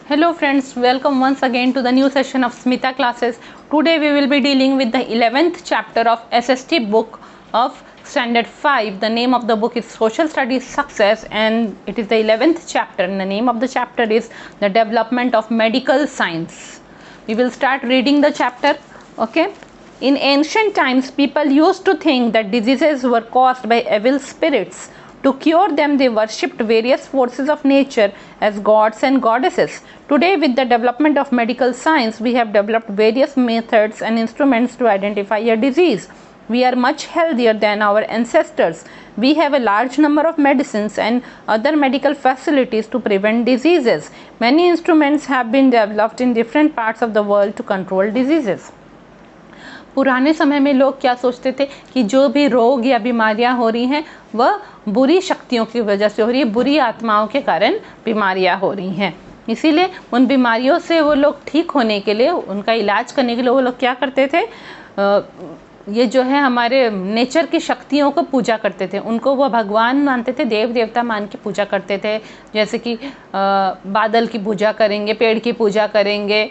Hello friends, welcome once again to the new session of Smita classes. Today we will be dealing with the 11th chapter of SST book of Standard 5. The name of the book is Social Studies Success and it is the 11th chapter and the name of the chapter is The Development of Medical Science. We will start reading the chapter. Okay. In ancient times, people used to think that diseases were caused by evil spirits. To cure them, they worshipped various forces of nature as gods and goddesses. Today, with the development of medical science, we have developed various methods and instruments to identify a disease. We are much healthier than our ancestors. We have a large number of medicines and other medical facilities to prevent diseases. Many instruments have been developed in different parts of the world to control diseases. पुराने समय में लोग क्या सोचते थे कि जो भी रोग या बीमारियां हो रही हैं वह बुरी शक्तियों की वजह से हो रही है, बुरी आत्माओं के कारण बीमारियां हो रही हैं। इसीलिए उन बीमारियों से वो लोग ठीक होने के लिए, उनका इलाज करने के लिए वो लोग क्या करते थे, ये जो है हमारे नेचर की शक्तियों को पूजा करते थे। उनको वो भगवान मानते थे, देव देवता मान के पूजा करते थे। जैसे कि बादल की पूजा करेंगे, पेड़ की पूजा करेंगे,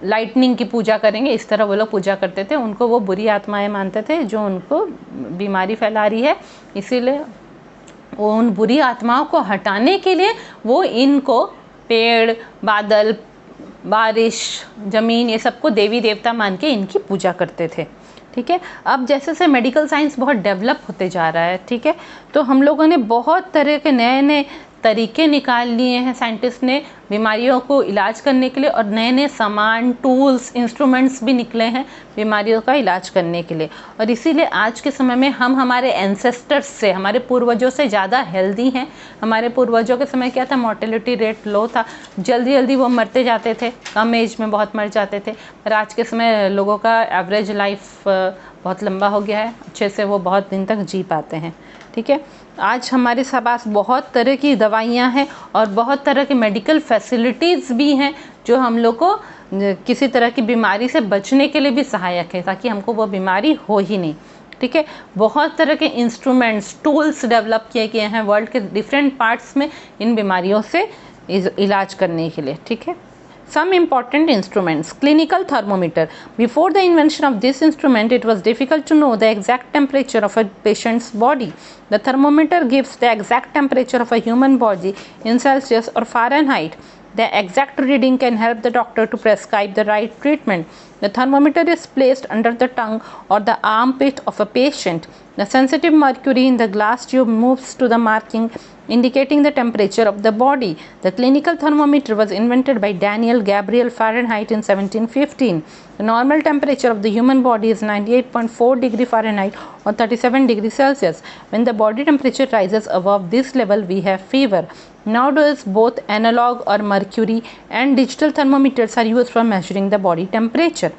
लाइटनिंग की पूजा करेंगे, इस तरह वो लोग पूजा करते थे। उनको वो बुरी आत्माएं मानते थे जो उनको बीमारी फैला रही है। इसीलिए वो उन बुरी आत्माओं को हटाने के लिए वो इनको पेड़, बादल, बारिश, ज़मीन, ये सबको देवी देवता मान के इनकी पूजा करते थे। ठीक है। अब जैसे से मेडिकल साइंस बहुत डेवलप होते जा रहा है, ठीक है, तो हम लोगों ने बहुत तरह के नए नए तरीके निकाल लिए हैं। साइंटिस्ट ने बीमारियों को इलाज करने के लिए और नए नए सामान, टूल्स, इंस्ट्रूमेंट्स भी निकले हैं बीमारियों का इलाज करने के लिए। और इसीलिए आज के समय में हम हमारे एंसेस्टर्स से, हमारे पूर्वजों से ज़्यादा हेल्दी हैं। हमारे पूर्वजों के समय क्या था, मोर्टेलिटी रेट लो था, जल्दी जल्दी वो मरते जाते थे, कम एज में बहुत मर जाते थे। पर आज के समय लोगों का एवरेज लाइफ बहुत लंबा हो गया है, अच्छे से वो बहुत दिन तक जी पाते हैं। ठीक है। आज हमारे पास बहुत तरह की दवाइयाँ हैं और बहुत तरह की मेडिकल फैसिलिटीज़ भी हैं जो हम लोग को किसी तरह की बीमारी से बचने के लिए भी सहायक है, ताकि हमको वो बीमारी हो ही नहीं। ठीक है। बहुत तरह के इंस्ट्रूमेंट्स, टूल्स डेवलप किए गए हैं वर्ल्ड के डिफरेंट पार्ट्स में इन बीमारियों से इलाज करने के लिए। ठीक है। Some important instruments. Clinical thermometer. Before the invention of this instrument, it was difficult to know the exact temperature of a patient's body. The thermometer gives the exact temperature of a human body in Celsius or Fahrenheit. The exact reading can help the doctor to prescribe the right treatment. The thermometer is placed under the tongue or the armpit of a patient. The sensitive mercury in the glass tube moves to the marking indicating the temperature of the body. The clinical thermometer was invented by Daniel Gabriel Fahrenheit in 1715. The normal temperature of the human body is 98.4 degree Fahrenheit or 37 degree Celsius. When the body temperature rises above this level, we have fever. Nowadays, both analog or mercury and digital thermometers are used for measuring the body temperature.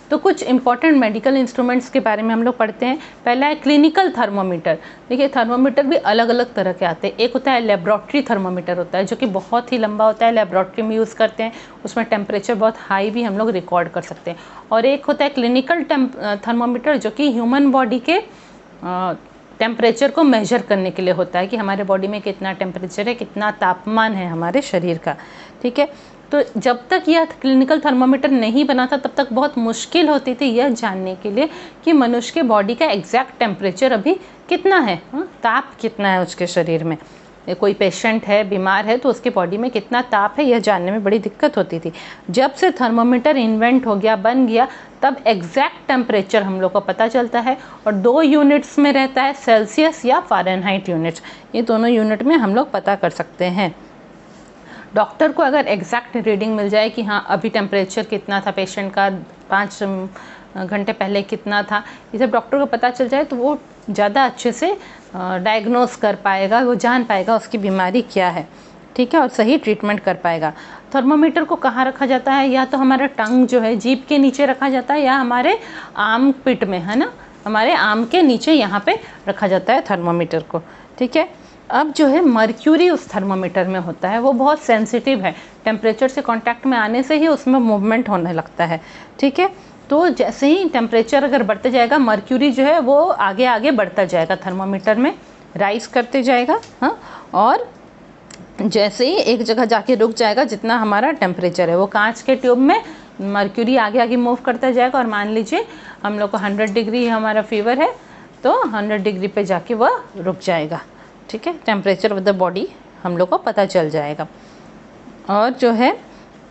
तो कुछ important medical instruments के बारे में हम लोग पढ़ते हैं। पहला है क्लिनिकल थर्मोमीटर। देखिए, थर्मोमीटर भी अलग अलग तरह के आते हैं। एक होता है लेबोरेटरी थर्मोमीटर, होता है जो कि बहुत ही लंबा होता है, लेबोरेटरी में यूज़ करते हैं, उसमें टेम्परेचर बहुत हाई भी हम लोग रिकॉर्ड कर सकते हैं। और एक होता है क्लिनिकल थर्मोमीटर जो कि ह्यूमन बॉडी के टेम्परेचर को मेजर करने के लिए होता है कि हमारे बॉडी में कितना टेम्परेचर है, कितना तापमान है हमारे शरीर का। ठीक है। तो जब तक यह क्लिनिकल थर्मोमीटर नहीं बना था तब तक बहुत मुश्किल होती थी यह जानने के लिए कि मनुष्य के बॉडी का एग्जैक्ट टेम्परेचर अभी कितना है, ताप कितना है उसके शरीर में। कोई पेशेंट है, बीमार है, तो उसके बॉडी में कितना ताप है यह जानने में बड़ी दिक्कत होती थी। जब से थर्मोमीटर इन्वेंट हो गया, बन गया, तब एग्जैक्ट टेम्परेचर हम लोग को पता चलता है और 2 यूनिट्स में रहता है, सेल्सियस या फ़ारेनहाइट यूनिट्स। ये दोनों यूनिट में हम लोग पता कर सकते हैं। डॉक्टर को अगर एग्जैक्ट रीडिंग मिल जाए कि हाँ अभी टेम्परेचर कितना था पेशेंट का, 5 घंटे पहले कितना था, ये सब डॉक्टर को पता चल जाए तो वो ज़्यादा अच्छे से डायग्नोस कर पाएगा, वो जान पाएगा उसकी बीमारी क्या है। ठीक है। और सही ट्रीटमेंट कर पाएगा। थर्मोमीटर को कहाँ रखा जाता है, या तो हमारा टंग जो है जीभ के नीचे रखा जाता है, या हमारे आर्म पिट में, है ना, हमारे आर्म के नीचे यहाँ पे रखा जाता है थर्मोमीटर को। ठीक है। अब जो है मर्क्यूरी उस थर्मोमीटर में होता है, वो बहुत सेंसिटिव है, टेम्परेचर से कांटेक्ट में आने से ही उसमें मूवमेंट होने लगता है। ठीक है। तो जैसे ही टेम्परेचर अगर बढ़ते जाएगा, मर्क्यूरी जो है वो आगे आगे बढ़ता जाएगा, थर्मोमीटर में राइज करते जाएगा। हाँ। और जैसे ही एक जगह जाके रुक जाएगा जितना हमारा टेम्परेचर है, वो कांच के ट्यूब में मर्क्यूरी आगे आगे मूव करता जाएगा और मान लीजिए हम लोग को 100 डिग्री हमारा फीवर है तो 100 डिग्री पे जाके वह रुक जाएगा। ठीक है, टेम्परेचर ऑफ द बॉडी हम लोग को पता चल जाएगा। और जो है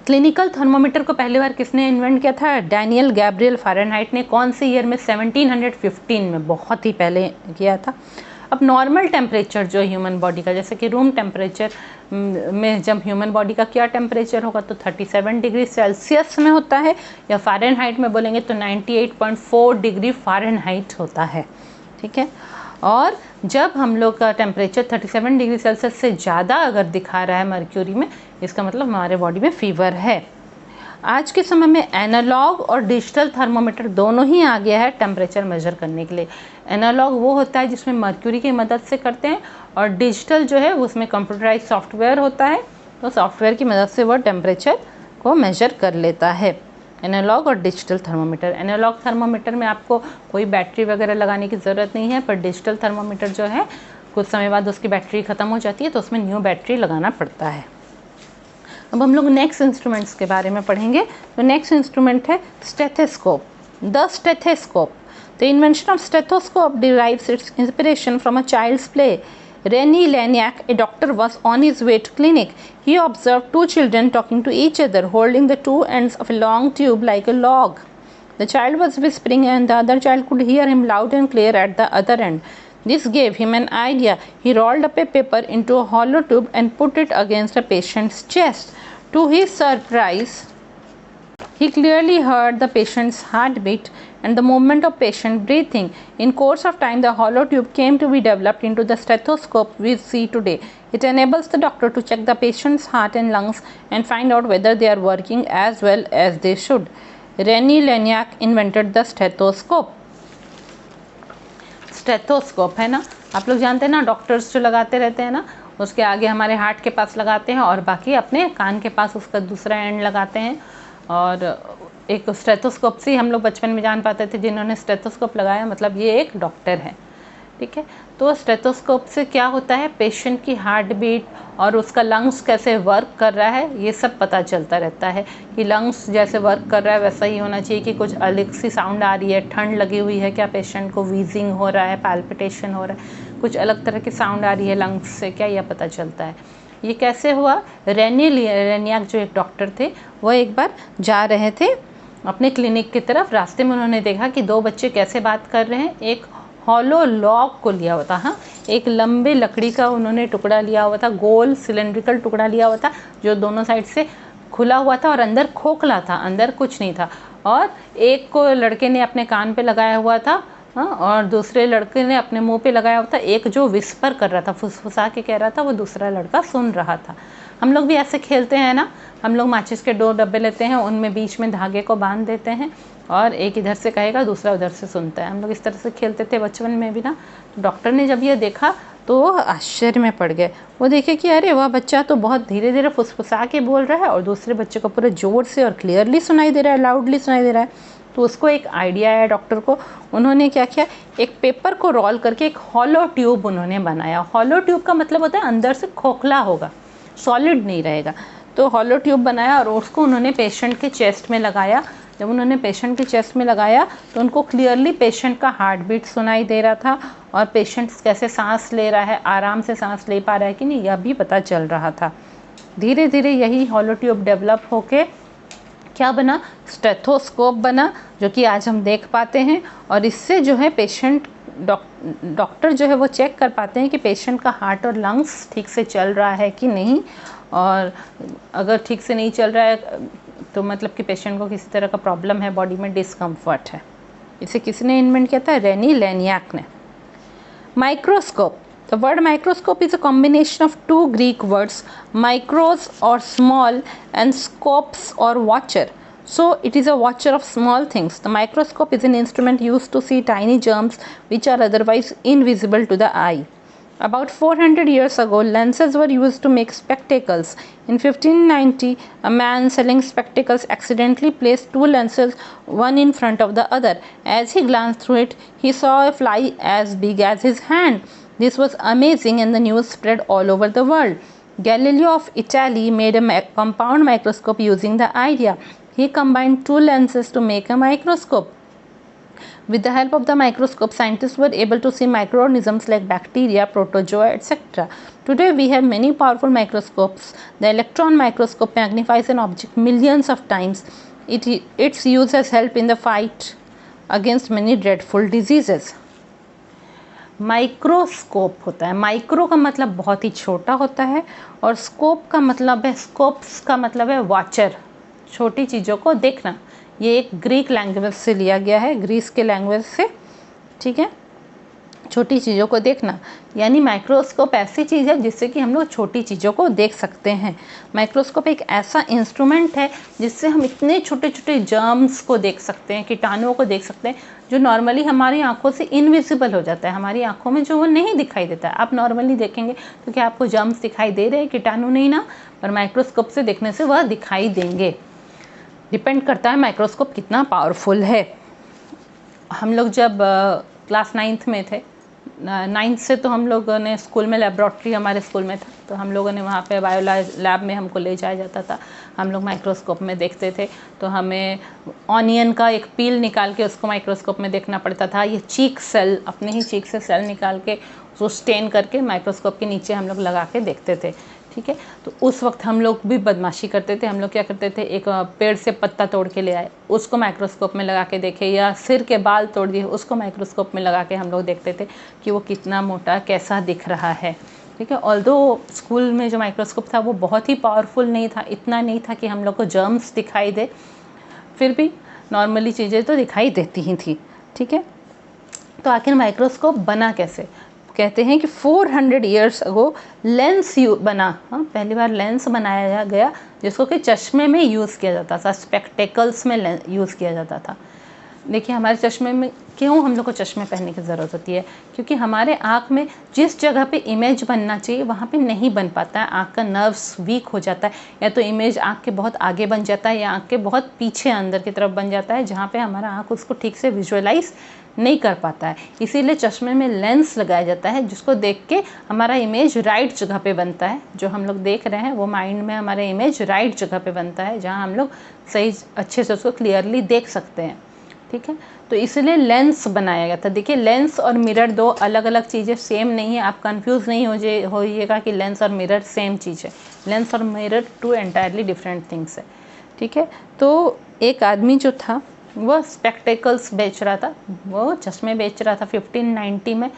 क्लिनिकल थर्मोमीटर को पहली बार किसने इन्वेंट किया था? डैनियल गैब्रियल फ़ारेनहाइट ने। कौन से ईयर में? 1715 में, बहुत ही पहले किया था। अब नॉर्मल टेम्परेचर जो ह्यूमन बॉडी का, जैसे कि रूम टेम्परेचर में जब ह्यूमन बॉडी का क्या टेम्परेचर होगा तो 37 डिग्री सेल्सियस में होता है, या फ़ारेनहाइट में बोलेंगे तो 98.4 डिग्री फ़ारेनहाइट होता है। ठीक है, और जब हम लोग का टेम्परेचर 37 डिग्री सेल्सियस से ज़्यादा अगर दिखा रहा है मर्क्यूरी में, इसका मतलब हमारे बॉडी में फीवर है। आज के समय में एनालॉग और डिजिटल थर्मोमीटर दोनों ही आ गया है टेम्परेचर मेजर करने के लिए। एनालॉग वो होता है जिसमें मर्क्यूरी की मदद से करते हैं, और डिजिटल जो है उसमें कंप्यूटराइज सॉफ्टवेयर होता है, तो सॉफ्टवेयर की मदद से वो टेम्परेचर को मेजर कर लेता है। एनालॉग और डिजिटल थर्मोमीटर। एनालॉग थर्मोमीटर में आपको कोई बैटरी वगैरह लगाने की ज़रूरत नहीं है, पर डिजिटल थर्मोमीटर जो है कुछ समय बाद उसकी बैटरी ख़त्म हो जाती है तो उसमें न्यू बैटरी लगाना पड़ता है। अब हम लोग नेक्स्ट इंस्ट्रूमेंट्स के बारे में पढ़ेंगे। तो नेक्स्ट इंस्ट्रूमेंट है stethoscope. The stethoscope. The invention of stethoscope derives its inspiration from a child's play. René Laniac, a doctor, was on his way to clinic. He observed two children talking to each other, holding the two ends of a long tube like a log. The child was whispering and the other child could hear him loud and clear at the other end. This gave him an idea. He rolled up a paper into a hollow tube and put it against a patient's chest. To his surprise, he clearly heard the patient's heartbeat and the movement of patient breathing. In course of time, the hollow tube came to be developed into the stethoscope we see today. It enables the doctor to check the patient's heart and lungs and find out whether they are working as well as they should. René Laniac invented the stethoscope. Stethoscope है ना, आप लोग जानते हैं ना, doctors जो लगाते रहते हैं ना, उसके आगे हमारे हार्ट के पास लगाते हैं और बाकी अपने कान के पास उसका दूसरा एंड लगाते हैं। और एक स्टेथोस्कोप से हम लोग बचपन में जान पाते थे जिन्होंने स्टेथोस्कोप लगाया मतलब ये एक डॉक्टर है। ठीक है, तो स्टेथोस्कोप से क्या होता है, पेशेंट की हार्ट बीट और उसका लंग्स कैसे वर्क कर रहा है ये सब पता चलता रहता है, कि लंग्स जैसे वर्क कर रहा है वैसा ही होना चाहिए, कि कुछ अलग सी साउंड आ रही है, ठंड लगी हुई है क्या, पेशेंट को वीजिंग हो रहा है, पैल्पिटेशन हो रहा है, कुछ अलग तरह की साउंड आ रही है लंग्स से क्या, यह पता चलता है। ये कैसे हुआ? रेनी लेनियाक जो एक डॉक्टर थे वो एक बार जा रहे थे अपने क्लिनिक की तरफ, रास्ते में उन्होंने देखा कि दो बच्चे कैसे बात कर रहे हैं। एक हॉलो लॉग को लिया हुआ था, हाँ, एक लंबे लकड़ी का उन्होंने टुकड़ा लिया हुआ था, गोल सिलेंड्रिकल टुकड़ा लिया हुआ था जो दोनों साइड से खुला हुआ था और अंदर खोखला था, अंदर कुछ नहीं था। और एक को लड़के ने अपने कान पे लगाया हुआ था, हाँ, और दूसरे लड़के ने अपने मुंह पे लगाया हुआ था। एक जो विस्पर कर रहा था, फुसफुसा के कह रहा था, वो दूसरा लड़का सुन रहा था। हम लोग भी ऐसे खेलते हैं ना, हम लोग माचिस के 2 डब्बे लेते हैं, उनमें बीच में धागे को बांध देते हैं और एक इधर से कहेगा दूसरा उधर से सुनता है। हम लोग इस तरह से खेलते थे बचपन में भी ना। तो डॉक्टर ने जब ये देखा तो वो आश्चर्य में पड़ गए। वो देखे कि अरे वह बच्चा तो बहुत धीरे धीरे फुसफुसा के बोल रहा है और दूसरे बच्चे को पूरे ज़ोर से और क्लियरली सुनाई दे रहा है, लाउडली सुनाई दे रहा है। तो उसको एक आइडिया आया डॉक्टर को। उन्होंने क्या किया, एक पेपर को रोल करके एक हॉलो ट्यूब उन्होंने बनाया। हॉलो ट्यूब का मतलब होता है अंदर से खोखला होगा, सॉलिड नहीं रहेगा। तो हॉलो ट्यूब बनाया और उसको उन्होंने पेशेंट के चेस्ट में लगाया। जब उन्होंने पेशेंट के चेस्ट में लगाया तो उनको क्लियरली पेशेंट का हार्ट बीट सुनाई दे रहा था और पेशेंट कैसे सांस ले रहा है, आराम से सांस ले पा रहा है कि नहीं, यह भी पता चल रहा था। धीरे धीरे यही हॉलो ट्यूब डेवलप होके क्या बना, स्टेथोस्कोप बना, जो कि आज हम देख पाते हैं। और इससे जो है पेशेंट डॉक्टर जो है वो चेक कर पाते हैं कि पेशेंट का हार्ट और लंग्स ठीक से चल रहा है कि नहीं, और अगर ठीक से नहीं चल रहा है तो मतलब कि पेशेंट को किसी तरह का प्रॉब्लम है, बॉडी में डिस्कम्फर्ट है। इसे किसने इन्वेंट किया था? रेनी लेनियाक ने। Microscope. The word microscope is a combination of two Greek words, micros or small and scopes or watcher. So it is a watcher of small things. The microscope is an instrument used to see tiny germs which are otherwise invisible to the eye. About 400 years ago, lenses were used to make spectacles. In 1590, a man selling spectacles accidentally placed two lenses, one in front of the other. As he glanced through it, he saw a fly as big as his hand. This was amazing and the news spread all over the world. Galileo of Italy made a compound microscope using the idea. He combined two lenses to make a microscope. With the help of the microscope, scientists were able to see microorganisms like bacteria, protozoa, etc. Today we have many powerful microscopes. The electron microscope magnifies an object millions of times. Its use has helped in the fight against many dreadful diseases. Microscope होता है, micro का मतलब बहुत ही छोटा होता है और scope का मतलब है, स्कोप्स का मतलब है वॉचर, छोटी चीज़ों को देखना। ये एक ग्रीक लैंग्वेज से लिया गया है, ग्रीस के लैंग्वेज से, ठीक है, छोटी चीज़ों को देखना। यानी माइक्रोस्कोप ऐसी चीज़ है जिससे कि हम लोग छोटी चीज़ों को देख सकते हैं। माइक्रोस्कोप एक ऐसा इंस्ट्रूमेंट है जिससे हम इतने छोटे छोटे जर्म्स को देख सकते हैं, कीटाणुओं को देख सकते हैं जो नॉर्मली हमारी आंखों से इनविजिबल हो जाता है, हमारी आंखों में जो वो नहीं दिखाई देता है। आप नॉर्मली देखेंगे तो क्या आपको जर्म्स दिखाई दे रहे हैं, कीटाणु नहीं ना, पर माइक्रोस्कोप से देखने से वह दिखाई देंगे। डिपेंड करता है माइक्रोस्कोप कितना पावरफुल है। हम लोग जब क्लास 9th में थे, 9th से तो हम लोगों ने स्कूल में लेबोरेटरी हमारे स्कूल में था, तो हम लोगों ने वहाँ पे बायो लैब में हमको ले जाया जाता था। हम लोग माइक्रोस्कोप में देखते थे, तो हमें ऑनियन का एक पील निकाल के उसको माइक्रोस्कोप में देखना पड़ता था। ये चीक सेल, अपने ही चीक से सेल निकाल के उसको स्टेन करके माइक्रोस्कोप के नीचे हम लोग लगा के देखते थे, ठीक है। तो उस वक्त हम लोग भी बदमाशी करते थे। हम लोग क्या करते थे, एक पेड़ से पत्ता तोड़ के ले आए, उसको माइक्रोस्कोप में लगा के देखे, या सिर के बाल तोड़ दिए, उसको माइक्रोस्कोप में लगा के हम लोग देखते थे कि वो कितना मोटा, कैसा दिख रहा है, ठीक है। ऑल्दो स्कूल में जो माइक्रोस्कोप था वो बहुत ही पावरफुल नहीं था, इतना नहीं था कि हम लोग को जर्म्स दिखाई दे, फिर भी नॉर्मली चीज़ें तो दिखाई देती ही थी, ठीक है। तो आखिर माइक्रोस्कोप बना कैसे? कहते हैं कि 400 ईयर्स अगो लेंस बना, हाँ, पहली बार लेंस बनाया गया जिसको कि चश्मे में यूज़ किया जाता था, स्पेक्टेकल्स में यूज़ किया जाता था। देखिए हमारे चश्मे में क्यों हम लोग को चश्मे पहनने की ज़रूरत होती है, क्योंकि हमारे आँख में जिस जगह पे इमेज बनना चाहिए वहाँ पे नहीं बन पाता है, आँख का नर्व्स वीक हो जाता है, या तो इमेज आँख के बहुत आगे बन जाता है या आँख के बहुत पीछे अंदर की तरफ बन जाता है, जहाँ पे हमारा आँख उसको ठीक से विजुअलाइज नहीं कर पाता है। इसीलिए चश्मे में लेंस लगाया जाता है जिसको देख के हमारा इमेज राइट जगह पे बनता है। जो हम लोग देख रहे हैं वो माइंड में हमारा इमेज राइट जगह पे बनता है, जहाँ हम लोग सही अच्छे से उसको क्लियरली देख सकते हैं, ठीक है। तो इसलिए लेंस बनाया गया था। देखिए लेंस और मिरर दो अलग अलग चीज़ें, सेम नहीं है, आप कंफ्यूज नहीं होइएगा कि लेंस और मिरर सेम चीज़ है। लेंस और mirror two entirely different things है, ठीक है। तो एक आदमी जो था वह स्पेक्टेकल्स बेच रहा था, वो चश्मे बेच रहा था 1590 में।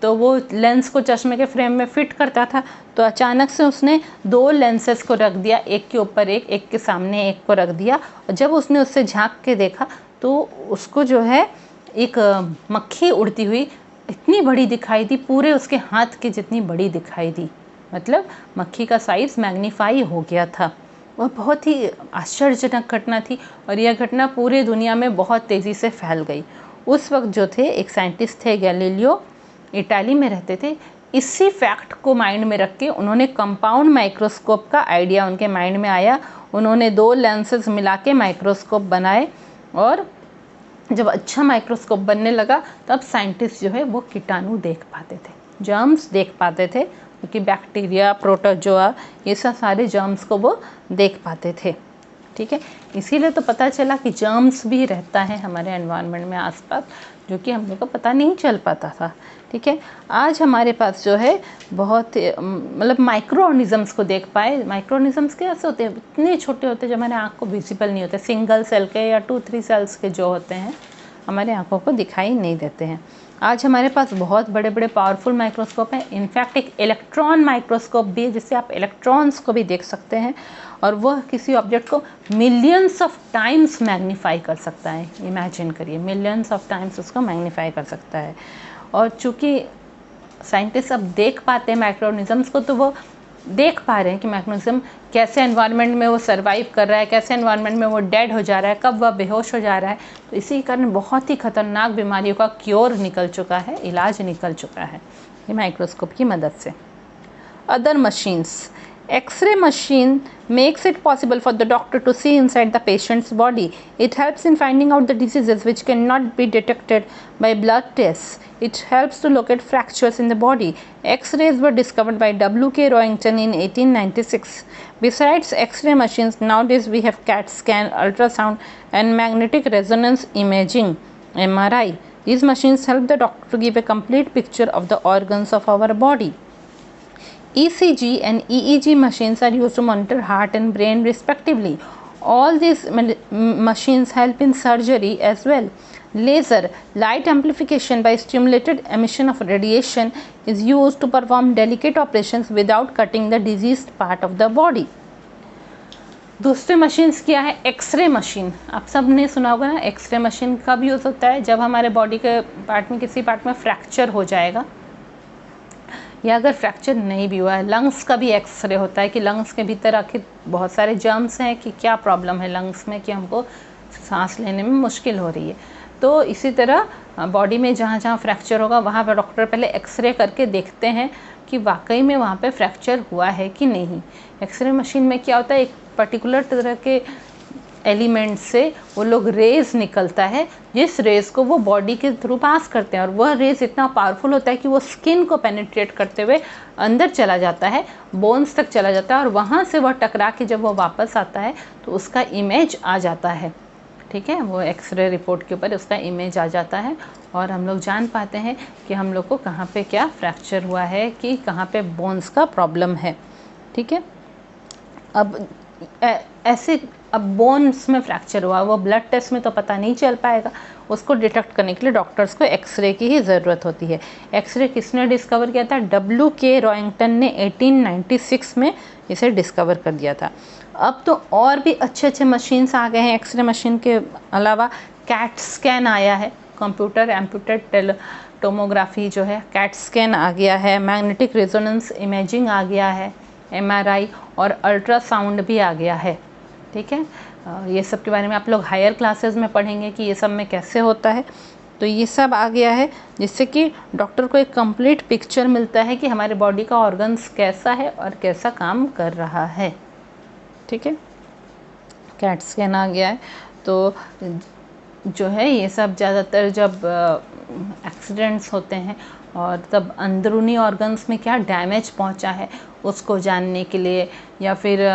तो वो लेंस को चश्मे के फ्रेम में फिट करता था, तो अचानक से उसने 2 लेंसेस को रख दिया, एक के ऊपर एक, एक के सामने एक को रख दिया। और जब उसने उससे झांक के देखा तो उसको जो है एक मक्खी उड़ती हुई इतनी बड़ी दिखाई दी, पूरे उसके हाथ के जितनी बड़ी दिखाई दी, मतलब मक्खी का साइज़ मैग्नीफाई हो गया था। वह बहुत ही आश्चर्यजनक घटना थी और यह घटना पूरे दुनिया में बहुत तेज़ी से फैल गई। उस वक्त जो थे एक साइंटिस्ट थे गैलीलियो, इटाली में रहते थे। इसी फैक्ट को माइंड में रख के उन्होंने कंपाउंड माइक्रोस्कोप का आइडिया उनके माइंड में आया। उन्होंने 2 लेंसेज मिला के माइक्रोस्कोप बनाए और जब अच्छा माइक्रोस्कोप बनने लगा तब साइंटिस्ट जो है वो कीटाणु देख पाते थे, जर्म्स देख पाते थे, क्योंकि बैक्टीरिया, प्रोटोजोआ, ये सब सारे जर्म्स को वो देख पाते थे, ठीक है। इसीलिए तो पता चला कि जर्म्स भी रहता है हमारे एनवायरनमेंट में आसपास, जो कि हम लोग को पता नहीं चल पाता था, ठीक है। आज हमारे पास जो है बहुत मतलब माइक्रो ऑर्गेनिजम्स को देख पाए। माइक्रो ऑर्गेनिजम्स कैसे होते हैं, इतने छोटे होते हैं जो हमारे आँख को विजिबल नहीं होते, सिंगल सेल के या 2-3 सेल्स के जो होते हैं हमारे आँखों को दिखाई नहीं देते हैं। आज हमारे पास बहुत बड़े बड़े पावरफुल माइक्रोस्कोप हैं। इनफैक्ट एक इलेक्ट्रॉन माइक्रोस्कोप भी है जिससे आप इलेक्ट्रॉन्स को भी देख सकते हैं और वह किसी ऑब्जेक्ट को मिलियंस ऑफ टाइम्स मैग्नीफाई कर सकता है। इमेजिन करिए, मिलियंस ऑफ टाइम्स उसको मैग्नीफाई कर सकता है। और चूँकि साइंटिस्ट अब देख पाते हैं माइक्रो ऑर्गेनिजम्स को, तो वो देख पा रहे हैं कि मैग्नीज्म कैसे एनवायरनमेंट में वो सर्वाइव कर रहा है, कैसे एनवायरनमेंट में वो डेड हो जा रहा है, कब वह बेहोश हो जा रहा है। तो इसी कारण बहुत ही खतरनाक बीमारियों का क्योर निकल चुका है, इलाज निकल चुका है ये माइक्रोस्कोप की मदद से। Other machines, X-ray machine makes it possible for the doctor to see inside the patient's body. It helps in finding out the diseases which cannot be detected by blood tests. It helps to locate fractures in the body. X-rays were discovered by W.K. Roentgen in 1896. Besides X-ray machines, nowadays we have CAT scan, ultrasound, and magnetic resonance imaging (MRI). These machines help the doctor to give a complete picture of the organs of our body. ECG and EEG machines are used to monitor heart and brain respectively. All these machines help in surgery as well. Laser, light amplification by stimulated emission of radiation, is used to perform delicate operations without cutting the diseased part of the body. दूसरे machines क्या है? X ray machine. आप सब ने सुना होगा ना, x ray machine कब यूज़ होता है? जब हमारे बॉडी के पार्ट में किसी पार्ट में फ्रैक्चर हो जाएगा, या अगर फ्रैक्चर नहीं भी हुआ है. लंग्स का भी एक्सरे होता है कि लंग्स के भीतर आखिर बहुत सारे जर्म्स हैं, कि क्या प्रॉब्लम है लंग्स में कि हमको सांस लेने में मुश्किल हो रही है. तो इसी तरह बॉडी में जहाँ जहाँ फ्रैक्चर होगा वहाँ पर डॉक्टर पहले एक्सरे करके देखते हैं कि वाकई में वहाँ पे फ्रैक्चर हुआ है कि नहीं. एक्सरे मशीन में क्या होता है, एक पर्टिकुलर तरह के एलिमेंट से वो लोग रेज़ निकलता है, जिस रेज़ को वो बॉडी के थ्रू पास करते हैं, और वह रेज़ इतना पावरफुल होता है कि वो स्किन को पेनिट्रेट करते हुए अंदर चला जाता है, बोन्स तक चला जाता है, और वहाँ से वह टकरा के जब वो वापस आता है तो उसका इमेज आ जाता है. ठीक है, वो एक्सरे रिपोर्ट के ऊपर उसका इमेज आ जाता है और हम लोग जान पाते हैं कि हम लोग को कहाँ पे क्या फ्रैक्चर हुआ है, कि कहाँ पे बोन्स का प्रॉब्लम है. ठीक है, अब ऐसे अब बोन्स में फ्रैक्चर हुआ, वो ब्लड टेस्ट में तो पता नहीं चल पाएगा. उसको डिटेक्ट करने के लिए डॉक्टर्स को एक्सरे की ही ज़रूरत होती है. एक्सरे किसने डिस्कवर किया था? W.K. रोएंगटन ने 1896 में इसे डिस्कवर कर दिया था. अब तो और भी अच्छे अच्छे मशीन्स आ गए हैं. एक्सरे मशीन के अलावा कैट स्कैन आया है, कंप्यूटर एम्प्यूटेड टोमोग्राफी जो है, कैट स्कैन आ गया है. मैग्नेटिक रेजोनेंस इमेजिंग आ गया है, MRI, और अल्ट्रासाउंड भी आ गया है. ठीक है, ये सब के बारे में आप लोग हायर क्लासेस में पढ़ेंगे कि ये सब में कैसे होता है. तो ये सब आ गया है जिससे कि डॉक्टर को एक कंप्लीट पिक्चर मिलता है कि हमारे बॉडी का ऑर्गन्स कैसा है और कैसा काम कर रहा है. ठीक है, कैट स्कैन आ गया है. तो जो है ये सब ज़्यादातर जब एक्सीडेंट्स होते हैं और तब अंदरूनी ऑर्गन्स में क्या डैमेज पहुंचा है उसको जानने के लिए, या फिर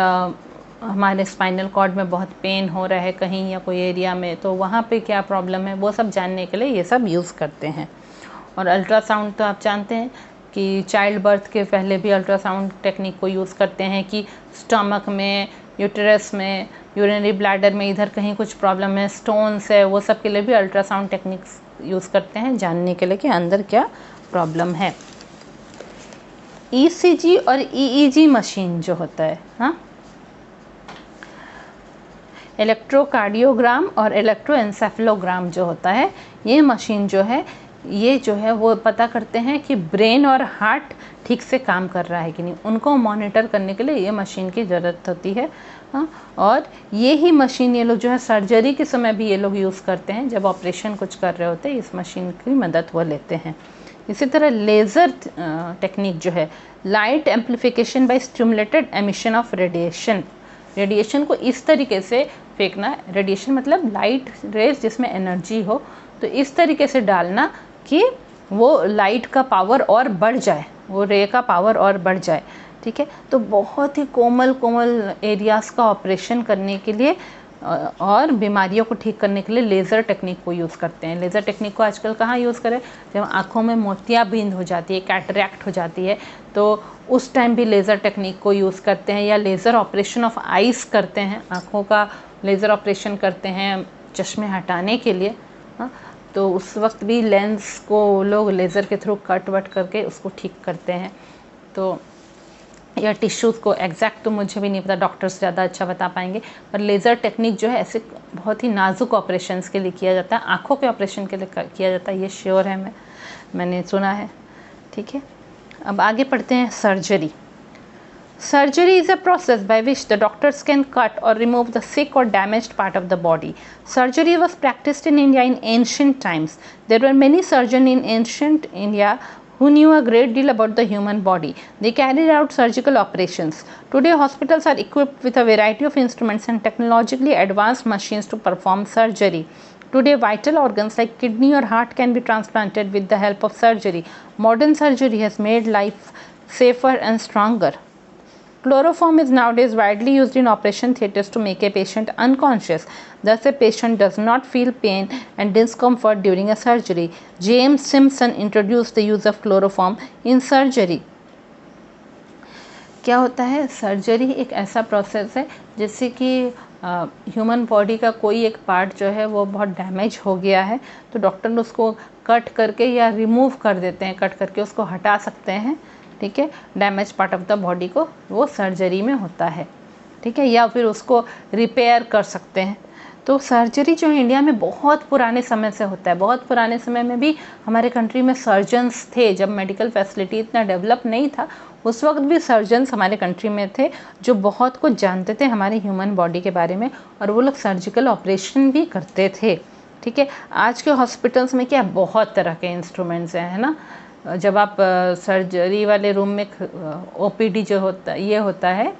हमारे स्पाइनल कॉर्ड में बहुत पेन हो रहा है कहीं या कोई एरिया में, तो वहाँ पे क्या प्रॉब्लम है वो सब जानने के लिए ये सब यूज़ करते हैं. और अल्ट्रासाउंड तो आप जानते हैं कि चाइल्ड बर्थ के पहले भी अल्ट्रासाउंड टेक्निक को यूज़ करते हैं कि स्टमक में, यूटेरस में, यूरिनरी ब्लैडर में इधर कहीं कुछ प्रॉब्लम है, स्टोन्स है, वो सब के लिए भी अल्ट्रासाउंड टेक्निक्स यूज़ करते हैं जानने के लिए कि अंदर क्या प्रॉब्लम है. ECG और EEG मशीन जो होता है, हाँ, इलेक्ट्रोकार्डियोग्राम और इलेक्ट्रोएन्सेफेलोग्राम जो होता है, ये मशीन जो है वो पता करते हैं कि ब्रेन और हार्ट ठीक से काम कर रहा है कि नहीं. उनको मॉनिटर करने के लिए ये मशीन की ज़रूरत होती है. हाँ, और ये ही मशीन ये लोग जो है सर्जरी के समय भी ये लोग यूज़ करते हैं. जब ऑपरेशन कुछ कर रहे होते हैं इस मशीन की मदद वो लेते हैं. इसी तरह लेज़र टेक्निक जो है, light amplification by stimulated emission of radiation. Radiation को इस तरीके से फेंकना, रेडिएशन मतलब लाइट रेज जिसमें एनर्जी हो, तो इस तरीके से डालना कि वो लाइट का पावर और बढ़ जाए, वो रे का पावर और बढ़ जाए. ठीक है, तो बहुत ही कोमल एरियाज़ का ऑपरेशन करने के लिए और बीमारियों को ठीक करने के लिए लेज़र टेक्निक को यूज़ करते हैं. लेज़र टेक्निक को आजकल कहाँ यूज़ करें? जब आँखों में मोतियाबिंद हो जाती है, कैटरैक्ट हो जाती है, तो उस टाइम भी लेज़र टेक्निक को यूज़ करते हैं. या लेज़र ऑपरेशन ऑफ आइस करते हैं, आँखों का लेज़र ऑपरेशन करते हैं चश्मे हटाने के लिए. हाँ, तो उस वक्त भी लेंस को लोग लेज़र के थ्रू कट वट करके उसको ठीक करते हैं. तो या टिश्यूज़ को, एग्जैक्ट तो मुझे भी नहीं पता, डॉक्टर्स ज़्यादा अच्छा बता पाएंगे, पर लेज़र टेक्निक जो है ऐसे बहुत ही नाजुक ऑपरेशंस के लिए किया जाता है. आँखों के ऑपरेशन के लिए किया जाता है, ये श्योर है, मैंने सुना है. ठीक है, अब आगे पढ़ते हैं surgery. Surgery is a process by which the doctors can cut or remove the sick or damaged part of the body. Surgery was practiced in India in ancient times. There were many surgeons in ancient India who knew a great deal about the human body. They carried out surgical operations. Today, hospitals are equipped with a variety of instruments and technologically advanced machines to perform surgery. Today, vital organs like kidney or heart can be transplanted with the help of surgery. Modern surgery has made life safer and stronger. Chloroform is nowadays widely used in operation theatres to make a patient unconscious. Thus, a patient does not feel pain and discomfort during a surgery. James Simpson introduced the use of chloroform in surgery. क्या होता है, surgery एक ऐसा process है जैसे कि human body का कोई एक पार्ट जो है वो बहुत डैमेज हो गया है, तो डॉक्टर उसको कट करके या रिमूव कर देते हैं, कट करके उसको हटा सकते हैं, ठीक है, damage part of the body को, वो सर्जरी में होता है, ठीक है, या फिर उसको रिपेयर कर सकते हैं। तो सर्जरी जो है इंडिया में बहुत पुराने समय से होता है। बहुत पुराने समय में भी हमारे कंट्री में सर्जन्स थे, जब मेडिकल फैसिलिटी इतना डेवलप नहीं था उस वक्त भी सर्जन्स हमारे कंट्री में थे जो बहुत कुछ जानते थे हमारे ह्यूमन बॉडी के बारे में, और वो लोग सर्जिकल ऑपरेशन भी करते थे, ठीक है। आज के हॉस्पिटल्स में क्या बहुत तरह के इंस्ट्रूमेंट्स हैं, है ना। जब आप सर्जरी वाले रूम में ओपीडी जो होता ये होता है,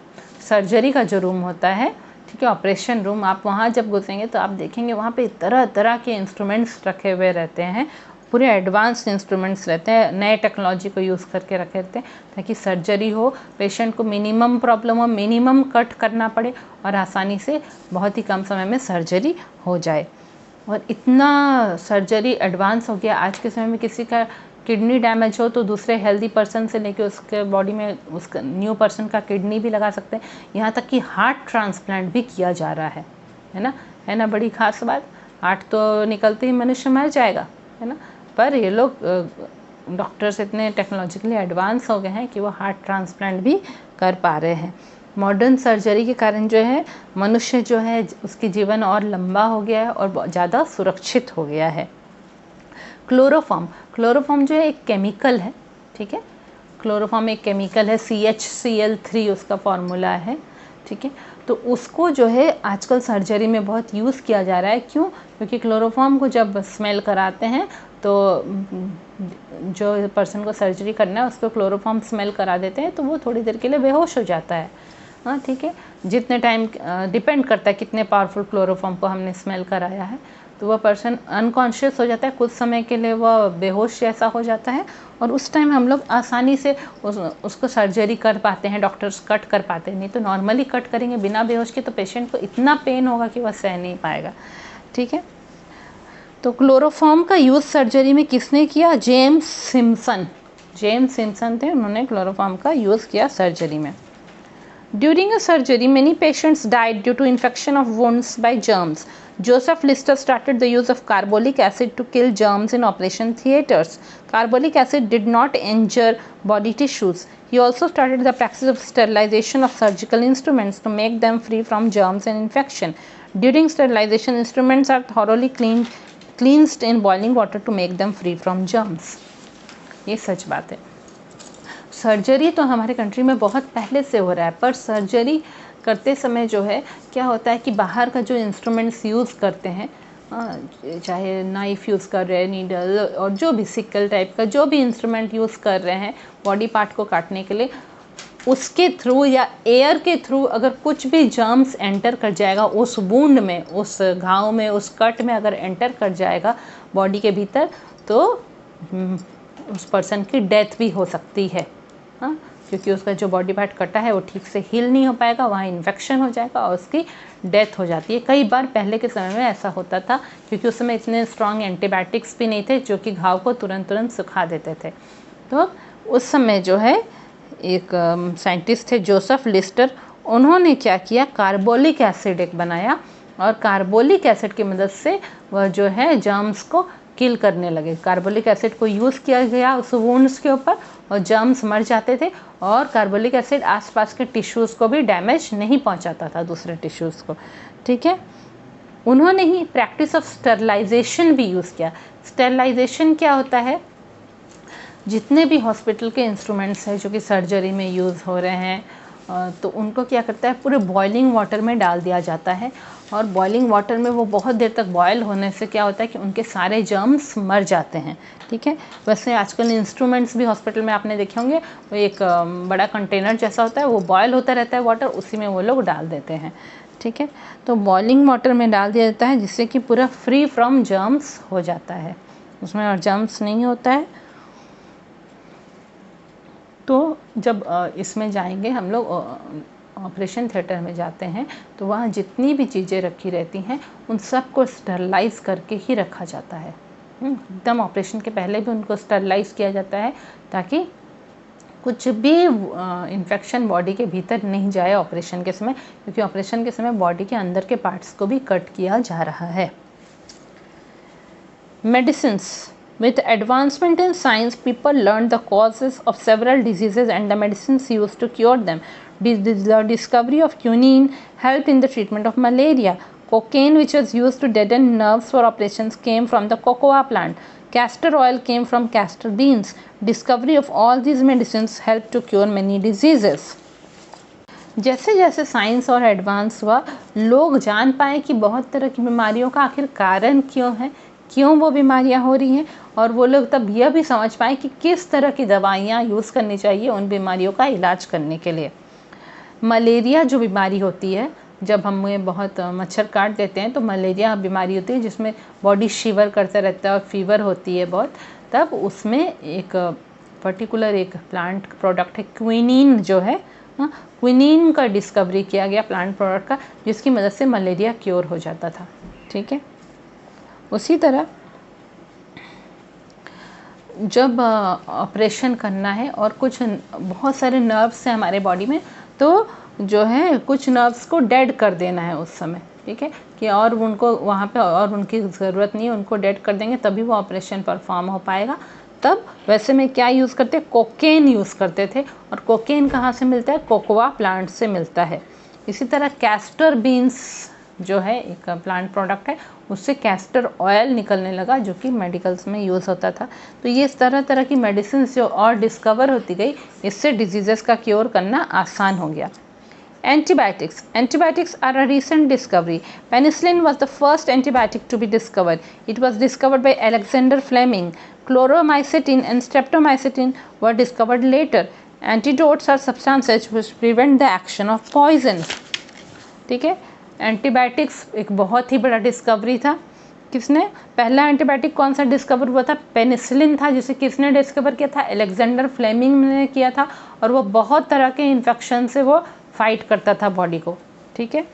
सर्जरी का जो रूम होता है, ठीक है, ऑपरेशन रूम, आप वहाँ जब घुसेंगे तो आप देखेंगे वहाँ पे तरह तरह के इंस्ट्रूमेंट्स रखे हुए रहते हैं, पूरे एडवांस्ड इंस्ट्रूमेंट्स रहते हैं, नए टेक्नोलॉजी को यूज़ करके रखे रहते हैं ताकि सर्जरी हो, पेशेंट को मिनिमम प्रॉब्लम हो, मिनिमम कट करना पड़े और आसानी से बहुत ही कम समय में सर्जरी हो जाए। और इतना सर्जरी एडवांस हो गया आज के समय में, किसी का किडनी डैमेज हो तो दूसरे हेल्दी पर्सन से लेके उसके बॉडी में उसका न्यू पर्सन का किडनी भी लगा सकते हैं, यहाँ तक कि हार्ट ट्रांसप्लांट भी किया जा रहा है ना, है ना, बड़ी खास बात। हार्ट तो निकलते ही मनुष्य मर जाएगा, है ना, पर ये लोग डॉक्टर्स इतने टेक्नोलॉजिकली एडवांस हो गए हैं कि वो हार्ट ट्रांसप्लांट भी कर पा रहे हैं। मॉडर्न सर्जरी के कारण जो है मनुष्य जो है उसकी जीवन और लंबा हो गया है और ज़्यादा सुरक्षित हो गया है। क्लोरोफॉर्म जो है एक केमिकल है, ठीक है, क्लोरोफॉर्म एक केमिकल है, CHCl3 उसका फॉर्मूला है, ठीक है। तो उसको जो है आजकल सर्जरी में बहुत यूज़ किया जा रहा है। क्यों? क्योंकि क्लोरोफॉर्म को जब स्मेल कराते हैं तो जो पर्सन को सर्जरी करना है उसको क्लोरोफॉर्म स्मेल करा देते हैं तो वो थोड़ी देर के लिए बेहोश हो जाता है, हाँ, ठीक है। जितने टाइम डिपेंड करता है कितने पावरफुल क्लोरोफॉर्म को हमने स्मेल कराया है, तो वह पर्सन अनकॉन्शियस हो जाता है, कुछ समय के लिए वह बेहोश जैसा हो जाता है, और उस टाइम हम लोग आसानी से उसको सर्जरी कर पाते हैं, डॉक्टर्स कट कर पाते हैं। नहीं तो नॉर्मली कट करेंगे बिना बेहोश के तो पेशेंट को इतना पेन होगा कि वह सह नहीं पाएगा, ठीक है। तो क्लोरोफॉर्म का यूज़ सर्जरी में किसने किया? जेम्स सिम्पसन थे, उन्होंने क्लोरोफॉर्म का यूज़ किया सर्जरी में। During a surgery, many patients died due to infection of wounds by germs. Joseph Lister started the use of carbolic acid to kill germs in operation theatres. Carbolic acid did not injure body tissues. He also started the practice of sterilization of surgical instruments to make them free from germs and infection. During sterilization, instruments are thoroughly cleansed in boiling water to make them free from germs. ये सच बात है। Surgery तो हमारे country में बहुत पहले से हो रहा है, पर सर्जरी करते समय जो है क्या होता है कि बाहर का जो इंस्ट्रूमेंट्स यूज़ करते हैं, चाहे नाइफ यूज़ कर रहे हैं, नीडल और जो भी सिकल टाइप का जो भी इंस्ट्रूमेंट यूज़ कर रहे हैं बॉडी पार्ट को काटने के लिए, उसके थ्रू या एयर के थ्रू अगर कुछ भी जर्म्स एंटर कर जाएगा उस वुंड में, उस घाव में, उस कट में अगर एंटर कर जाएगा बॉडी के भीतर, तो उस पर्सन की डेथ भी हो सकती है, हाँ, क्योंकि उसका जो बॉडी पार्ट कटा है वो ठीक से हील नहीं हो पाएगा, वहाँ इन्फेक्शन हो जाएगा और उसकी डेथ हो जाती है। कई बार पहले के समय में ऐसा होता था क्योंकि उस समय इतने स्ट्रॉन्ग एंटीबायोटिक्स भी नहीं थे जो कि घाव को तुरंत सुखा देते थे। तो उस समय जो है एक साइंटिस्ट थे जोसेफ लिस्टर, उन्होंने क्या किया, कार्बोलिक एसिड एक बनाया और कार्बोलिक एसिड की मदद से वह जो है जर्म्स को किल करने लगे। कार्बोलिक एसिड को यूज़ किया गया उस वुंड्स के ऊपर और जर्म्स मर जाते थे, और कार्बोलिक एसिड आसपास के टिश्यूज़ को भी डैमेज नहीं पहुंचाता था, दूसरे टिश्यूज़ को, ठीक है। उन्होंने ही प्रैक्टिस ऑफ स्टरलाइजेशन भी यूज़ किया। स्टरलाइजेशन क्या होता है? जितने भी हॉस्पिटल के इंस्ट्रूमेंट्स हैं जो कि सर्जरी में यूज़ हो रहे हैं तो उनको क्या करता है, पूरे बॉइलिंग वाटर में डाल दिया जाता है, और बॉइलिंग वाटर में वो बहुत देर तक बॉयल होने से क्या होता है कि उनके सारे जर्म्स मर जाते हैं। ठीक है, वैसे आजकल इंस्ट्रूमेंट्स भी हॉस्पिटल में आपने देखे होंगे, वो एक बड़ा कंटेनर जैसा होता है, वो बॉयल होता रहता है वाटर, उसी में वो लोग डाल देते हैं। ठीक है, तो बॉइलिंग वाटर में डाल दिया जाता है जिससे कि पूरा फ्री फ्रॉम जर्म्स हो जाता है, उसमें और जर्म्स नहीं होता है। तो जब इसमें जाएंगे हम लोग, ऑपरेशन थिएटर में जाते हैं, तो वहाँ जितनी भी चीज़ें रखी रहती हैं उन सब को स्टरलाइज करके ही रखा जाता है। एकदम ऑपरेशन के पहले भी उनको स्टरलाइज किया जाता है ताकि कुछ भी इन्फेक्शन बॉडी के भीतर नहीं जाए ऑपरेशन के समय, क्योंकि ऑपरेशन के समय बॉडी के अंदर के पार्ट्स को भी कट किया जा रहा है। Medicines. With advancement in science, people learned the causes of several diseases and the medicines used to cure them. The discovery of quinine helped in the treatment of malaria. Cocaine, which was used to deaden nerves for operations, came from the cocoa plant. Castor oil came from castor beans. Discovery of all these medicines helped to cure many diseases. जैसे जैसे science और advance हुआ, लोग जान पाए कि बहुत तरह की बीमारियों का आखिर कारण क्यों है, क्यों वो बीमारियां हो रही हैं, और वो लोग तब यह भी समझ पाए कि किस तरह की दवाइयाँ यूज़ करनी चाहिए उन बीमारियों का इलाज करने के लिए। मलेरिया जो बीमारी होती है, जब हमें बहुत मच्छर काट देते हैं तो मलेरिया बीमारी होती है जिसमें बॉडी शिवर करता रहता है और फीवर होती है बहुत, तब उसमें एक पर्टिकुलर एक प्लांट प्रोडक्ट है क्विनीन जो है, क्विनीन का डिस्कवरी किया गया प्लांट प्रोडक्ट का, जिसकी मदद से मलेरिया क्योर हो जाता था। ठीक है, उसी तरह जब ऑपरेशन करना है और कुछ बहुत सारे नर्व्स हैं हमारे बॉडी में, तो जो है कुछ नर्व्स को डेड कर देना है उस समय। ठीक है, कि और उनको वहाँ पे और उनकी ज़रूरत नहीं है, उनको डेड कर देंगे तभी वो ऑपरेशन परफॉर्म हो पाएगा। तब वैसे में क्या यूज़ करते, कोकेन यूज़ करते थे, और कोकेन कहाँ से मिलता है, कोकोआ प्लांट से मिलता है। इसी तरह कैस्टर बीन्स जो है एक प्लांट प्रोडक्ट है, उससे कैस्टर ऑयल निकलने लगा जो कि मेडिकल्स में यूज़ होता था। तो ये इस तरह तरह की मेडिसिन जो और डिस्कवर होती गई, इससे डिजीज़ेस का क्योर करना आसान हो गया। Antibiotics. Antibiotics are a recent discovery. Penicillin was the first antibiotic to be discovered. It was discovered by Alexander Fleming. Chloromycetin and streptomycetin were discovered later. Antidotes are substances which prevent the action of poison. ठीक है, antibiotics एक बहुत ही बड़ा discovery था। किसने, पहला antibiotic कौन सा डिस्कवर हुआ था, पेनिसिलिन था, जिसे किसने डिस्कवर किया था, अलेक्जेंडर फ्लेमिंग ने किया था, और वो बहुत तरह के इन्फेक्शन से वो फाइट करता था बॉडी को। ठीक है,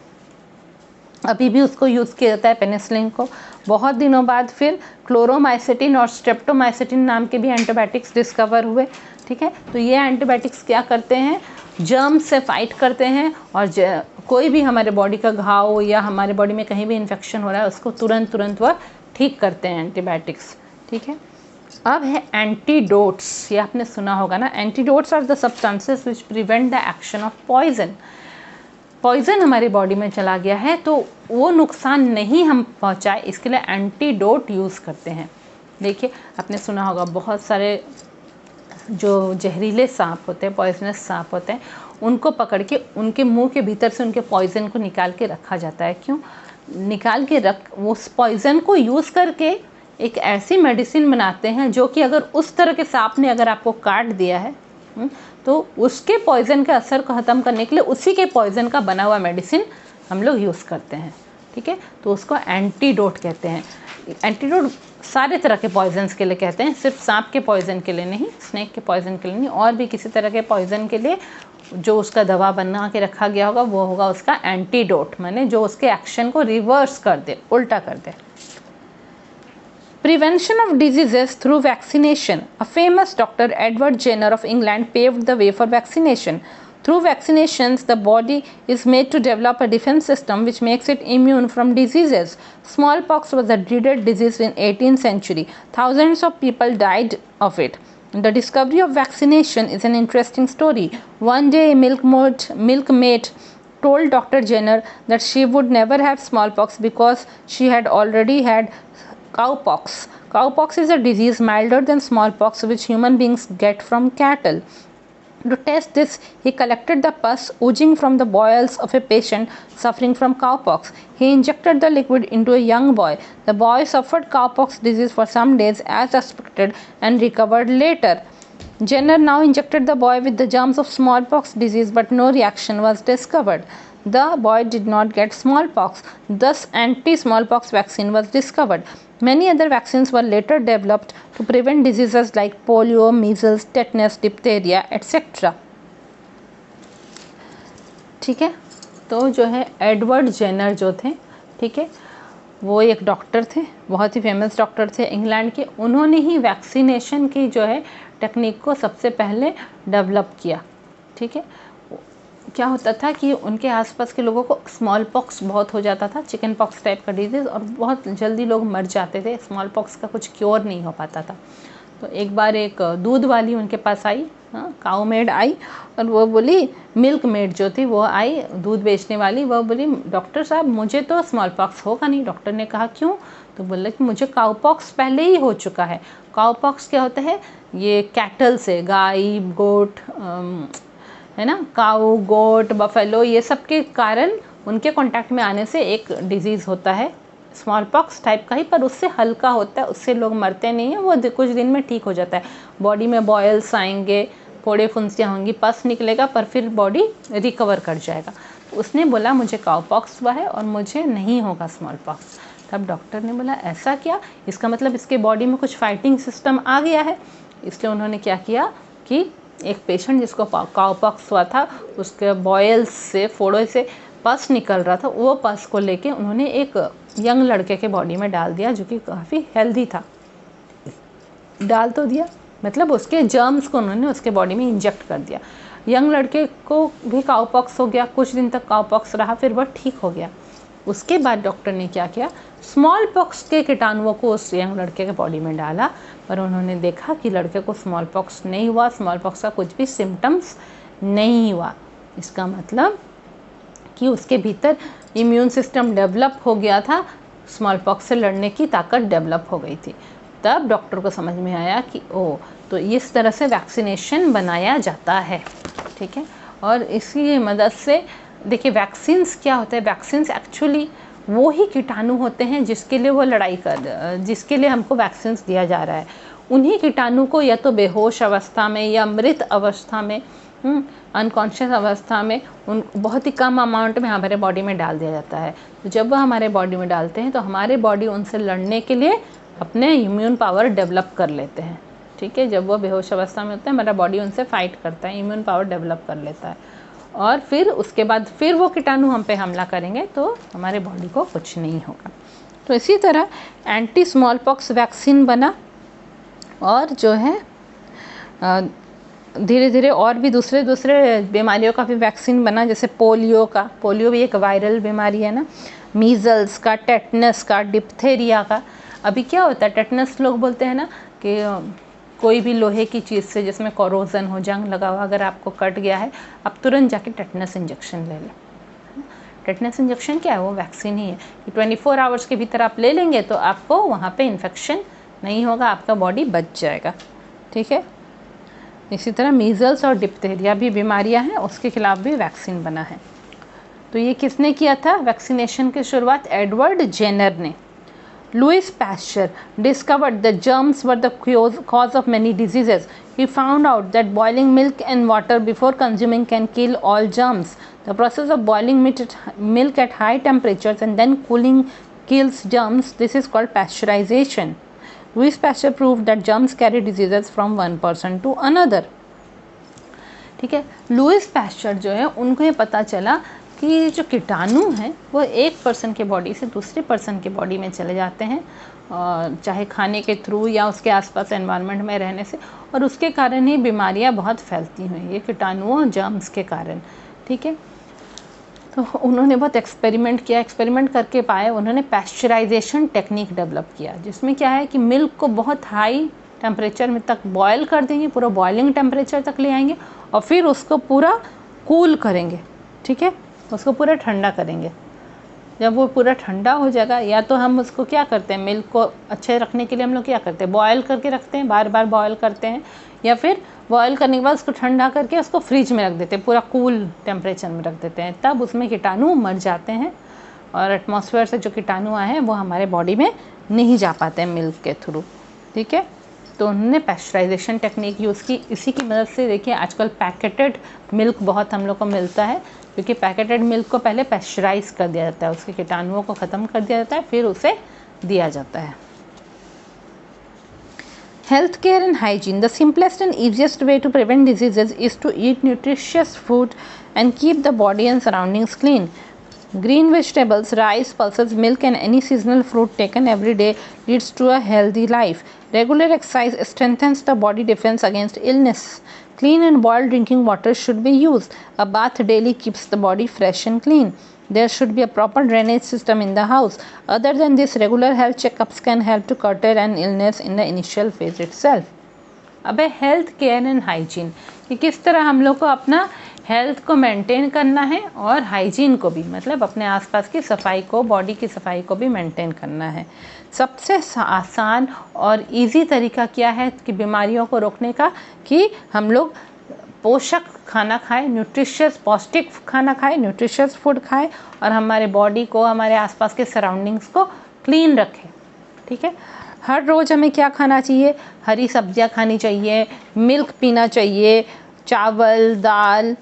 अभी भी उसको यूज़ किया जाता है पेनिसिलिन को। बहुत दिनों बाद फिर क्लोरोमाइसेटिन और स्ट्रेप्टोमाइसेटिन नाम के भी एंटीबायोटिक्स डिस्कवर हुए। ठीक है, तो ये एंटीबायोटिक्स क्या करते हैं, जर्म से फाइट करते हैं, और कोई भी हमारे बॉडी का घाव या हमारे बॉडी में कहीं भी इन्फेक्शन हो रहा है उसको तुरंत वह ठीक करते हैं एंटीबायोटिक्स। ठीक है, अब है एंटीडोट्स। ये आपने सुना होगा ना, antidotes are the substances which prevent the action of poison. Poison हमारी बॉडी में चला गया है तो वो नुकसान नहीं हम पहुंचाए, इसके लिए एंटीडोट यूज़ करते हैं। देखिए, आपने सुना होगा बहुत सारे जो जहरीले सांप होते हैं, पॉइजनस सांप होते हैं, उनको पकड़ के उनके मुंह के भीतर से उनके पॉइजन को निकाल के रखा जाता है। क्यों निकाल के उस पॉइजन को यूज़ करके एक ऐसी मेडिसिन बनाते हैं जो कि अगर उस तरह के सांप ने अगर आपको काट दिया है तो उसके पॉइजन के असर को ख़त्म करने के लिए उसी के पॉइजन का बना हुआ मेडिसिन हम लोग यूज़ करते हैं। ठीक है, तो उसको एंटीडोट कहते हैं। एंटीडोट सारे तरह के पॉइजन्स के लिए कहते हैं, सिर्फ सांप के पॉइजन के लिए नहीं, स्नेक के पॉइजन के लिए नहीं, और भी किसी तरह के पॉइजन के लिए जो उसका दवा बना के रखा गया होगा वो होगा उसका एंटीडोट, माने जो उसके एक्शन को रिवर्स कर दे, उल्टा कर दे। Prevention of diseases through vaccination. A famous doctor, Edward Jenner of England, paved the way for vaccination. Through vaccinations, the body is made to develop a defense system which makes it immune from diseases. Smallpox was a dreaded disease in 18th century. Thousands of people died of it. The discovery of vaccination is an interesting story. One day, a milkmaid told Dr. Jenner that she would never have smallpox because she had already had cowpox. Cowpox is a disease milder than smallpox which human beings get from cattle. To test this, he collected the pus oozing from the boils of a patient suffering from cowpox. He injected the liquid into a young boy. The boy suffered cowpox disease for some days as expected and recovered later. Jenner now injected the boy with the germs of smallpox disease, but no reaction was discovered. The boy did not get smallpox. Thus, anti-smallpox vaccine was discovered. Many other vaccines were later developed to prevent diseases like polio, measles, tetanus, diphtheria, etc. ठीक है, तो जो है Edward Jenner जो थे, ठीक है, वो एक डॉक्टर थे, बहुत ही फेमस डॉक्टर थे इंग्लैंड के। उन्होंने ही वैक्सीनेशन की जो है टेक्निक को सबसे पहले डेवलप किया। ठीक है, क्या होता था कि उनके आसपास के लोगों को स्मॉल पॉक्स बहुत हो जाता था, चिकन पॉक्स टाइप का डिजीज़, और बहुत जल्दी लोग मर जाते थे। स्मॉल पॉक्स का कुछ क्योर नहीं हो पाता था। तो एक बार एक दूध वाली उनके पास आई, काऊ मेड आई, और वो बोली, मिल्क मेड जो थी वो आई, दूध बेचने वाली, वो बोली, डॉक्टर साहब मुझे तो स्मॉल पॉक्स होगा नहीं। डॉक्टर ने कहा क्यों? तो बोला कि मुझे काऊ पॉक्स पहले ही हो चुका है। काऊ पॉक्स क्या होता है? ये कैटल से, गाय, गोट, है ना, काऊ, गोट, बफेलो, ये सब के कारण उनके कांटेक्ट में आने से एक डिजीज़ होता है स्मॉल पॉक्स टाइप का ही, पर उससे हल्का होता है, उससे लोग मरते नहीं हैं, वो कुछ दिन में ठीक हो जाता है। बॉडी में बॉयल्स आएंगे, फोड़े फुंसियाँ होंगी, पस निकलेगा, पर फिर बॉडी रिकवर कर जाएगा। तो उसने बोला मुझे काऊ पॉक्स हुआ है और मुझे नहीं होगा स्मॉल पॉक्स। तब डॉक्टर ने बोला ऐसा क्या? इसका मतलब इसके बॉडी में कुछ फाइटिंग सिस्टम आ गया है। इसलिए उन्होंने क्या किया कि एक पेशेंट जिसको काऊ पॉक्स हुआ था, उसके बॉयल्स से, फोड़ों से पस निकल रहा था, वो पस को लेके उन्होंने एक यंग लड़के के बॉडी में डाल दिया जो कि काफ़ी हेल्दी था। डाल तो दिया, मतलब उसके जर्म्स को उन्होंने उसके बॉडी में इंजेक्ट कर दिया। यंग लड़के को भी काऊ पॉक्स हो गया, कुछ दिन तक काऊ पॉक्स रहा, फिर वह ठीक हो गया। उसके बाद डॉक्टर ने क्या किया, स्मॉल पॉक्स के कीटाणुओं को उस यंग लड़के के बॉडी में डाला, पर उन्होंने देखा कि लड़के को स्मॉल पॉक्स नहीं हुआ, स्मॉल पॉक्स का कुछ भी सिम्टम्स नहीं हुआ। इसका मतलब कि उसके भीतर इम्यून सिस्टम डेवलप हो गया था, स्मॉल पॉक्स से लड़ने की ताकत डेवलप हो गई थी। तब डॉक्टर को समझ में आया कि ओह, तो इस तरह से वैक्सीनेशन बनाया जाता है। ठीक है, और इसकी मदद से देखिए वैक्सीन्स क्या होता है, वैक्सीन्स एक्चुअली वो ही कीटाणु होते हैं जिसके लिए वो लड़ाई जिसके लिए हमको वैक्सीन्स दिया जा रहा है। उन्हीं कीटाणु को या तो बेहोश अवस्था में या मृत अवस्था में, अनकॉन्शियस अवस्था में, उन बहुत ही कम अमाउंट में हमारे बॉडी में डाल दिया जाता है। तो जब वह हमारे बॉडी में डालते हैं तो हमारे बॉडी उनसे लड़ने के लिए अपने इम्यून पावर डेवलप कर लेते हैं। ठीक है, जब वो बेहोश अवस्था में होते हैं हमारा बॉडी उनसे फाइट करता है, इम्यून पावर डेवलप कर लेता है, और फिर उसके बाद फिर वो कीटाणु हम पे हमला करेंगे तो हमारे बॉडी को कुछ नहीं होगा। तो इसी तरह एंटी स्मॉल पॉक्स वैक्सीन बना, और जो है धीरे धीरे और भी दूसरे बीमारियों का भी वैक्सीन बना, जैसे पोलियो भी एक वायरल बीमारी है ना, मीज़ल्स का, टेटनस का, डिप्थेरिया का। अभी क्या होता है, टेटनस लोग बोलते हैं ना कि कोई भी लोहे की चीज़ से जिसमें कोरोजन हो, जंग लगा हुआ, अगर आपको कट गया है आप तुरंत जाके टेटनस इंजेक्शन ले लें। टेटनस इंजेक्शन क्या है? वो वैक्सीन ही है कि 24 आवर्स के भीतर आप ले लेंगे तो आपको वहाँ पे इन्फेक्शन नहीं होगा, आपका बॉडी बच जाएगा। ठीक है, इसी तरह मीज़ल्स और डिप्थेरिया भी बीमारियाँ हैं, उसके खिलाफ भी वैक्सीन बना है। तो ये किसने किया था वैक्सीनेशन की शुरुआत? एडवर्ड जेनर ने। Louis Pasteur discovered that germs were the cause of many diseases. He found out that boiling milk and water before consuming can kill all germs. The process of boiling milk at high temperatures and then cooling kills germs. This is called pasteurization. Louis Pasteur proved that germs carry diseases from one person to another. ठीक है, Louis pasture जो है उनको ये पता चला कि जो कीटाणु हैं वो एक पर्सन के बॉडी से दूसरे पर्सन के बॉडी में चले जाते हैं, चाहे खाने के थ्रू या उसके आसपास एनवायरनमेंट में रहने से, और उसके कारण ही बीमारियां बहुत फैलती हैं, ये कीटाणुओं जर्म्स के कारण। ठीक है, तो उन्होंने बहुत एक्सपेरिमेंट करके पाए, उन्होंने पैस्चराइजेशन टेक्निक डेवलप किया, जिसमें क्या है कि मिल्क को बहुत हाई टेम्परेचर में तक बॉयल कर देंगे, पूरा बॉइलिंग टेम्परेचर तक ले आएंगे, और फिर उसको पूरा कूल करेंगे। ठीक है, उसको पूरा ठंडा करेंगे। जब वो पूरा ठंडा हो जाएगा, या तो हम उसको क्या करते हैं, मिल्क को अच्छे रखने के लिए हम लोग क्या करते हैं, बॉयल करके रखते हैं, बार बार बॉयल करते हैं, या फिर बॉयल करने के बाद उसको ठंडा करके उसको फ्रिज में रख देते हैं, पूरा कूल टेम्परेचर में रख देते हैं, तब उसमें कीटाणु मर जाते हैं और एटमॉस्फेयर से जो कीटाणु आए हैं वो हमारे बॉडी में नहीं जा पाते हैं मिल्क के थ्रू। ठीक है, तो उन्होंने पैस्चराइजेशन टेक्निक यूज़ की। इसी की मदद से देखिए आजकल पैकेटेड मिल्क बहुत हम लोग को मिलता है, क्योंकि पैकेटेड मिल्क को पहले पैस्चराइज कर दिया जाता है, उसके कीटाणुओं को ख़त्म कर दिया जाता है, फिर उसे दिया जाता है। Healthcare and hygiene. The simplest and easiest way to prevent diseases is to eat nutritious food and keep the body and surroundings clean. Green vegetables, rice, pulses, milk and any seasonal fruit taken every day leads to a healthy life. Regular exercise strengthens the body defense against illness. Clean and boiled drinking water should be used. A bath daily keeps the body fresh and clean. There should be a proper drainage system in the house. Other than this, regular health checkups can help to curtail an illness in the initial phase itself. अब है health care and hygiene, कि किस तरह हम लोग को अपना health को मेंटेन करना है और हाइजीन को भी, मतलब अपने आसपास की सफाई को, बॉडी की सफाई को भी मेंटेन करना है। सबसे आसान और इजी तरीका क्या है कि बीमारियों को रोकने का, कि हम लोग पोषक खाना खाएं, न्यूट्रिशियस पौष्टिक खाना खाएं, न्यूट्रिशियस फूड खाएं और हमारे बॉडी को, हमारे आसपास के सराउंडिंग्स को क्लीन रखें। ठीक है, हर रोज़ हमें क्या खाना चाहिए? हरी सब्जियां खानी चाहिए, मिल्क पीना चाहिए, चावल, दाल,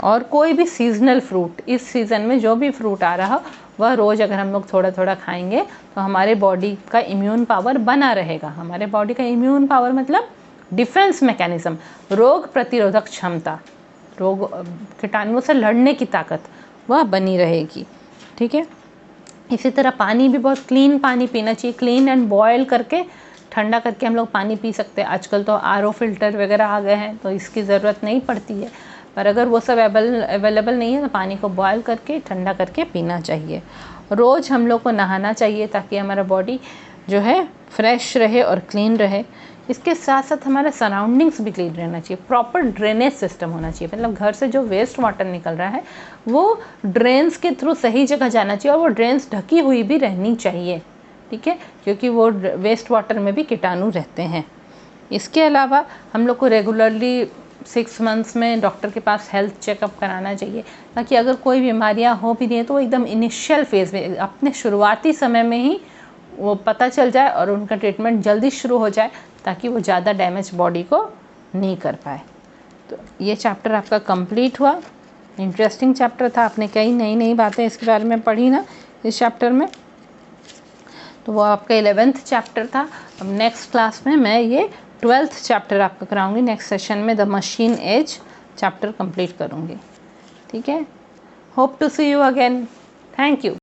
और कोई भी सीजनल फ्रूट, इस सीज़न में जो भी फ्रूट आ रहा वह रोज़ अगर हम लोग थोड़ा थोड़ा खाएंगे तो हमारे बॉडी का इम्यून पावर बना रहेगा। हमारे बॉडी का इम्यून पावर मतलब डिफेंस मैकेनिज्म, रोग प्रतिरोधक क्षमता, रोग कीटाणुओं से लड़ने की ताकत वह बनी रहेगी। ठीक है, इसी तरह पानी भी बहुत क्लीन पानी पीना चाहिए, क्लीन एंड बॉयल करके ठंडा करके हम लोग पानी पी सकते हैं। आजकल तो आरओ फिल्टर वगैरह आ गए हैं तो इसकी ज़रूरत नहीं पड़ती है, पर अगर वो सब अवेलेबल नहीं है तो पानी को बॉयल करके ठंडा करके पीना चाहिए। रोज़ हम लोग को नहाना चाहिए ताकि हमारा बॉडी जो है फ्रेश रहे और क्लीन रहे। इसके साथ साथ हमारा सराउंडिंग्स भी क्लीन रहना चाहिए, प्रॉपर ड्रेनेज सिस्टम होना चाहिए, मतलब घर से जो वेस्ट वाटर निकल रहा है वो ड्रेन्स के थ्रू सही जगह जाना चाहिए और वो ड्रेन्स ढकी हुई भी रहनी चाहिए। ठीक है, क्योंकि वो वेस्ट वाटर में भी कीटाणु रहते हैं। इसके अलावा हम लोग को रेगुलरली 6 मंथ्स में डॉक्टर के पास हेल्थ चेकअप कराना चाहिए, ताकि अगर कोई बीमारियां हो भी नहीं है तो वो एकदम इनिशियल फेज़ में, अपने शुरुआती समय में ही वो पता चल जाए और उनका ट्रीटमेंट जल्दी शुरू हो जाए, ताकि वो ज़्यादा डैमेज बॉडी को नहीं कर पाए। तो ये चैप्टर आपका कंप्लीट हुआ। इंटरेस्टिंग चैप्टर था, आपने कई नई नई बातें इसके बारे में पढ़ी ना इस चैप्टर में। तो वो आपका 11th चैप्टर था। अब नेक्स्ट क्लास में मैं ये 12th चैप्टर आपको कराऊंगी। नेक्स्ट सेशन में the machine age chapter complete करूंगी। ठीक है, hope to see you again. Thank you.